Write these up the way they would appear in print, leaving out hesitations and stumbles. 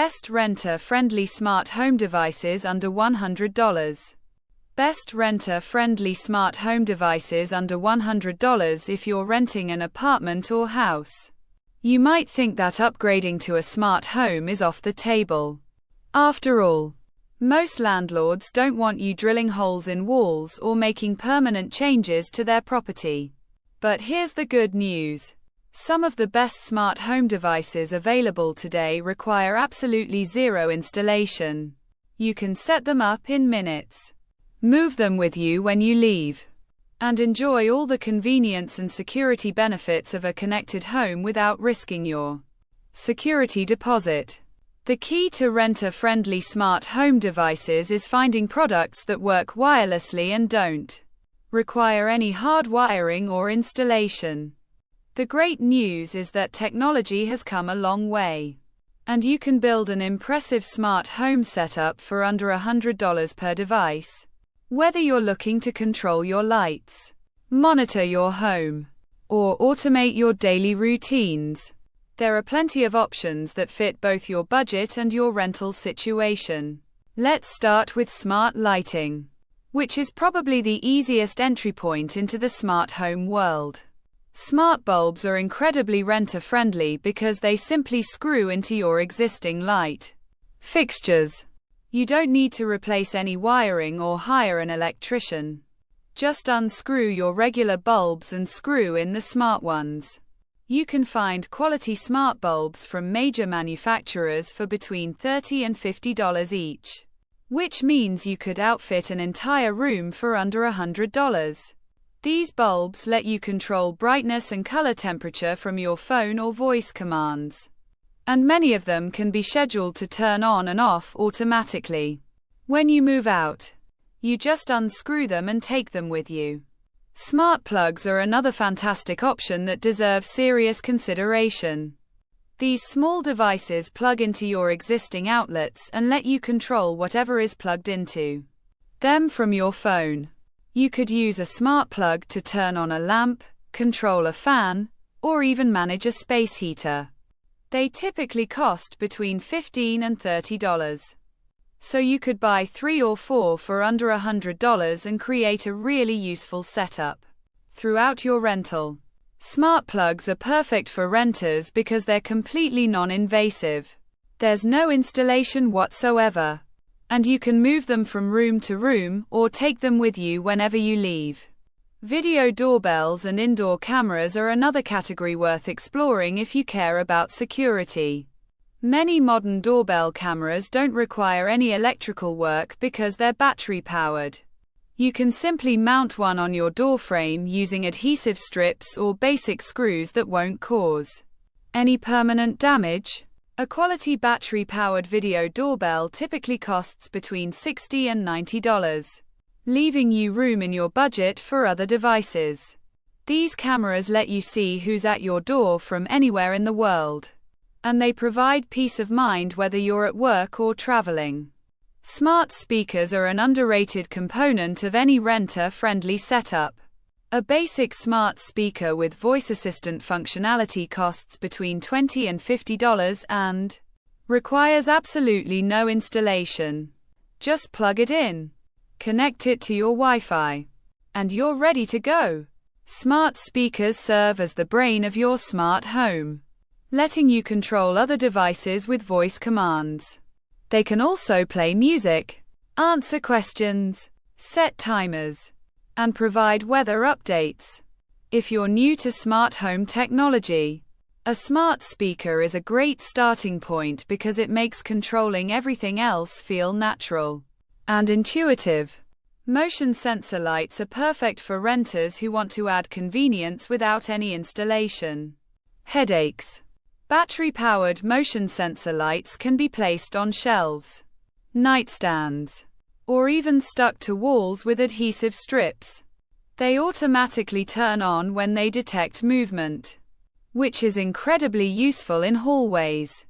Best renter-friendly smart home devices under $100. Best renter-friendly smart home devices under $100 if you're renting an apartment or house. You might think that upgrading to a smart home is off the table. After all, most landlords don't want you drilling holes in walls or making permanent changes to their property. But here's the good news. Some of the best smart home devices available today require absolutely zero installation. You can set them up in minutes, move them with you when you leave, and enjoy all the convenience and security benefits of a connected home without risking your security deposit. The key to renter-friendly smart home devices is finding products that work wirelessly and don't require any hard wiring or installation. The great news is that technology has come a long way, and you can build an impressive smart home setup for under $100 per device. Whether you're looking to control your lights, monitor your home, or automate your daily routines, there are plenty of options that fit both your budget and your rental situation. Let's start with smart lighting, which is probably the easiest entry point into the smart home world. Smart bulbs are incredibly renter-friendly because they simply screw into your existing light fixtures. You don't need to replace any wiring or hire an electrician. Just unscrew your regular bulbs and screw in the smart ones. You can find quality smart bulbs from major manufacturers for between $30 and $50 each, which means you could outfit an entire room for under $100. These bulbs let you control brightness and color temperature from your phone or voice commands, and many of them can be scheduled to turn on and off automatically. When you move out, you just unscrew them and take them with you. Smart plugs are another fantastic option that deserves serious consideration. These small devices plug into your existing outlets and let you control whatever is plugged into them from your phone. You could use a smart plug to turn on a lamp, control a fan, or even manage a space heater. They typically cost between $15 and $30. So you could buy 3 or 4 for under $100 and create a really useful setup throughout your rental. Smart plugs are perfect for renters because they're completely non-invasive. There's no installation whatsoever, and you can move them from room to room or take them with you whenever you leave. Video doorbells and indoor cameras are another category worth exploring if you care about security. Many modern doorbell cameras don't require any electrical work because they're battery-powered. You can simply mount one on your door frame using adhesive strips or basic screws that won't cause any permanent damage. A quality battery-powered video doorbell typically costs between $60 and $90, leaving you room in your budget for other devices. These cameras let you see who's at your door from anywhere in the world, and they provide peace of mind whether you're at work or traveling. Smart speakers are an underrated component of any renter-friendly setup. A basic smart speaker with voice assistant functionality costs between $20 and $50 and requires absolutely no installation. Just plug it in, connect it to your Wi-Fi, and you're ready to go. Smart speakers serve as the brain of your smart home, letting you control other devices with voice commands. They can also play music, answer questions, set timers, and provide weather updates. If you're new to smart home technology, a smart speaker is a great starting point because it makes controlling everything else feel natural and intuitive. Motion sensor lights are perfect for renters who want to add convenience without any installation headaches. Battery-powered motion sensor lights can be placed on shelves, nightstands, or even stuck to walls with adhesive strips. They automatically turn on when they detect movement, which is incredibly useful in hallways,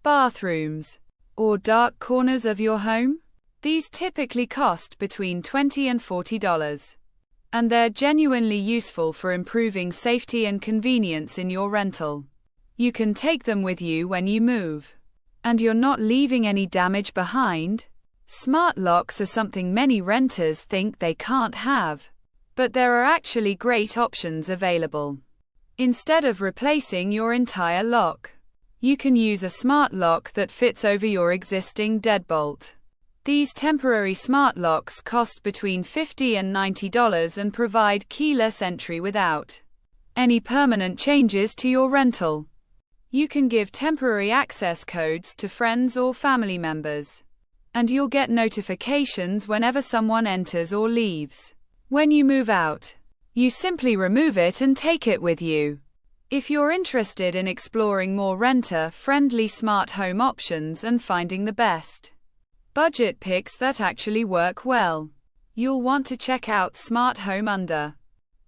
bathrooms, or dark corners of your home. These typically cost between $20 and $40, and they're genuinely useful for improving safety and convenience in your rental. You can take them with you when you move, And you're not leaving any damage behind? Smart locks are something many renters think they can't have. But there are actually great options available. Instead of replacing your entire lock, you can use a smart lock that fits over your existing deadbolt. These temporary smart locks cost between $50 and $90 and provide keyless entry without any permanent changes to your rental. You can give temporary access codes to friends or family members, and you'll get notifications whenever someone enters or leaves. When you move out, you simply remove it and take it with you. If you're interested in exploring more renter-friendly smart home options and finding the best budget picks that actually work well, you'll want to check out Smart Home Under.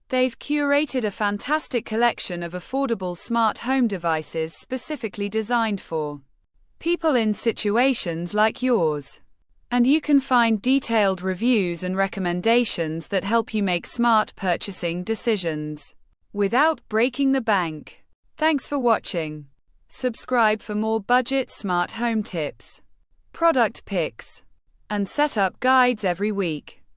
They've curated a fantastic collection of affordable smart home devices specifically designed for people in situations like yours. And you can find detailed reviews and recommendations that help you make smart purchasing decisions without breaking the bank. Thanks for watching. Subscribe for more budget smart home tips, product picks, and setup guides every week.